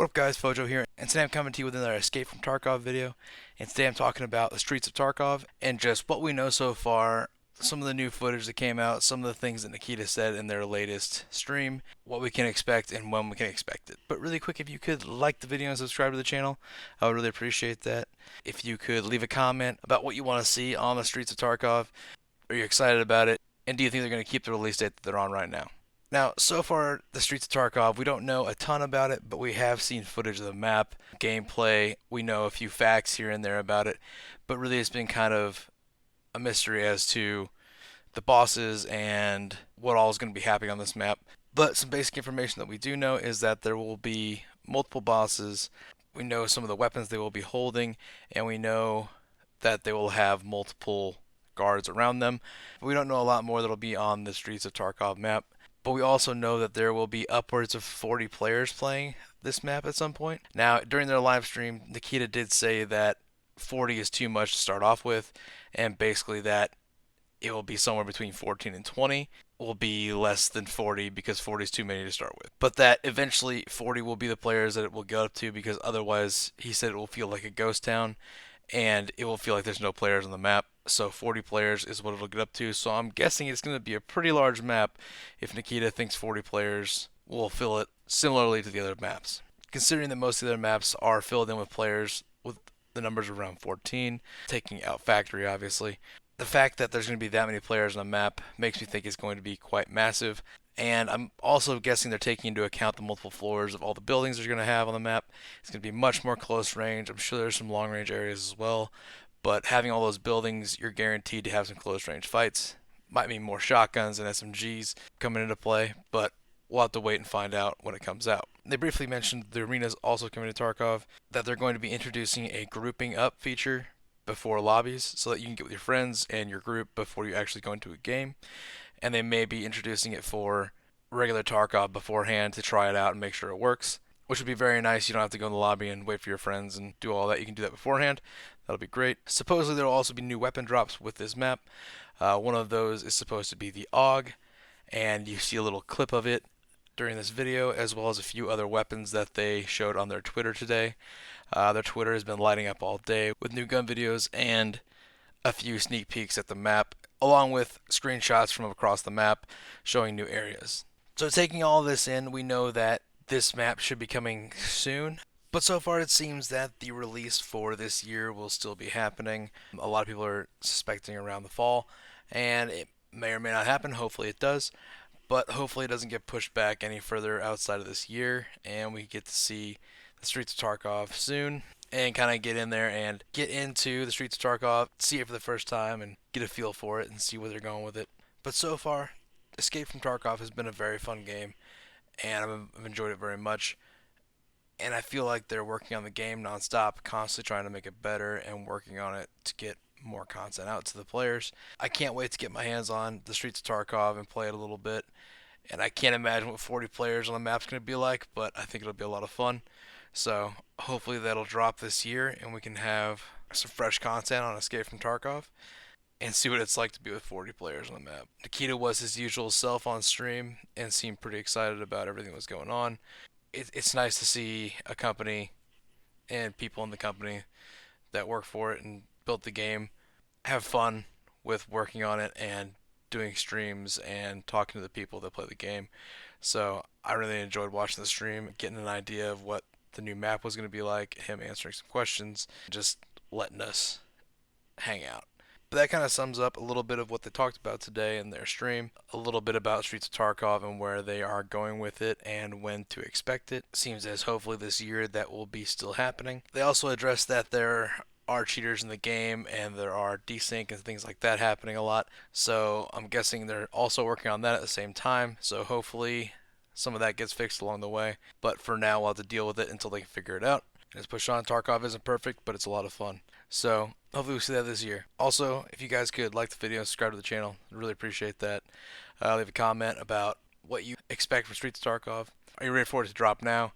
What up guys, Fojo here, and today I'm coming to you with another Escape from Tarkov video, and today I'm talking about the streets of Tarkov, and just what we know so far, some of the new footage that came out, some of the things that Nikita said in their latest stream, what we can expect and when we can expect it. But really quick, if you could like the video and subscribe to the channel, I would really appreciate that. If you could leave a comment about what you want to see on the streets of Tarkov, are you excited about it, and do you think they're going to keep the release date that they're on right now? Now, so far, the Streets of Tarkov, we don't know a ton about it, but we have seen footage of the map, gameplay. We know a few facts here and there about it, but really it's been kind of a mystery as to the bosses and what all is going to be happening on this map. But some basic information that we do know is that there will be multiple bosses. We know some of the weapons they will be holding, and we know that they will have multiple guards around them. But we don't know a lot more that'll be on the Streets of Tarkov map. But we also know that there will be upwards of 40 players playing this map at some point. Now, during their live stream, Nikita did say that 40 is too much to start off with, and basically that it will be somewhere between 14 and 20. Will be less than 40 because 40 is too many to start with. But that eventually 40 will be the players that it will get up to, because otherwise he said it will feel like a ghost town and it will feel like there's no players on the map. So 40 players is what it'll get up to. So I'm guessing it's going to be a pretty large map if Nikita thinks 40 players will fill it similarly to the other maps. Considering that most of the other maps are filled in with players with the numbers around 14, taking out factory obviously, the fact that there's going to be that many players on a map makes me think it's going to be quite massive. And I'm also guessing they're taking into account the multiple floors of all the buildings they're going to have on the map. It's going to be much more close range. I'm sure there's some long range areas as well. But having all those buildings, you're guaranteed to have some close range fights. Might mean more shotguns and SMGs coming into play, but we'll have to wait and find out when it comes out. They briefly mentioned the arenas also coming to Tarkov, that they're going to be introducing a grouping up feature before lobbies so that you can get with your friends and your group before you actually go into a game. And they may be introducing it for regular Tarkov beforehand to try it out and make sure it works, which would be very nice. You don't have to go in the lobby and wait for your friends and do all that. You can do that beforehand. That'll be great. Supposedly there will also be new weapon drops with this map. One of those is supposed to be the AUG, and you see a little clip of it during this video, as well as a few other weapons that they showed on their Twitter today. Their Twitter has been lighting up all day with new gun videos and a few sneak peeks at the map, along with screenshots from across the map showing new areas. So taking all this in, we know that this map should be coming soon. But so far it seems that the release for this year will still be happening. A lot of people are suspecting around the fall, and it may or may not happen. Hopefully it does. But hopefully it doesn't get pushed back any further outside of this year, and we get to see the Streets of Tarkov soon and kind of get in there and get into the Streets of Tarkov, see it for the first time and get a feel for it and see where they're going with it. But so far, Escape from Tarkov has been a very fun game, and I've enjoyed it very much. And I feel like they're working on the game nonstop, constantly trying to make it better and working on it to get more content out to the players. I can't wait to get my hands on the Streets of Tarkov and play it a little bit. And I can't imagine what 40 players on the map's going to be like, but I think it'll be a lot of fun. So hopefully that'll drop this year and we can have some fresh content on Escape from Tarkov and see what it's like to be with 40 players on the map. Nikita was his usual self on stream and seemed pretty excited about everything that was going on. It's nice to see a company and people in the company that work for it and built the game have fun with working on it and doing streams and talking to the people that play the game. So I really enjoyed watching the stream, getting an idea of what the new map was going to be like, him answering some questions, just letting us hang out. But that kind of sums up a little bit of what they talked about today in their stream, a little bit about Streets of Tarkov and where they are going with it and when to expect it. Seems as hopefully this year that will be still happening. They also addressed that there are cheaters in the game and there are desync and things like that happening a lot. So I'm guessing they're also working on that at the same time. So hopefully some of that gets fixed along the way. But for now, we'll have to deal with it until they can figure it out. And as push on, Tarkov isn't perfect, but it's a lot of fun. So hopefully we see that this year. Also, if you guys could like the video and subscribe to the channel, I'd really appreciate that. Leave a comment about what you expect from Streets of Tarkov. Are you ready for it to drop now?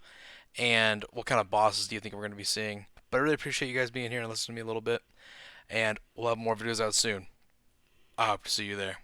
And what kind of bosses do you think we're going to be seeing? But I really appreciate you guys being here and listening to me a little bit. And we'll have more videos out soon. I hope to see you there.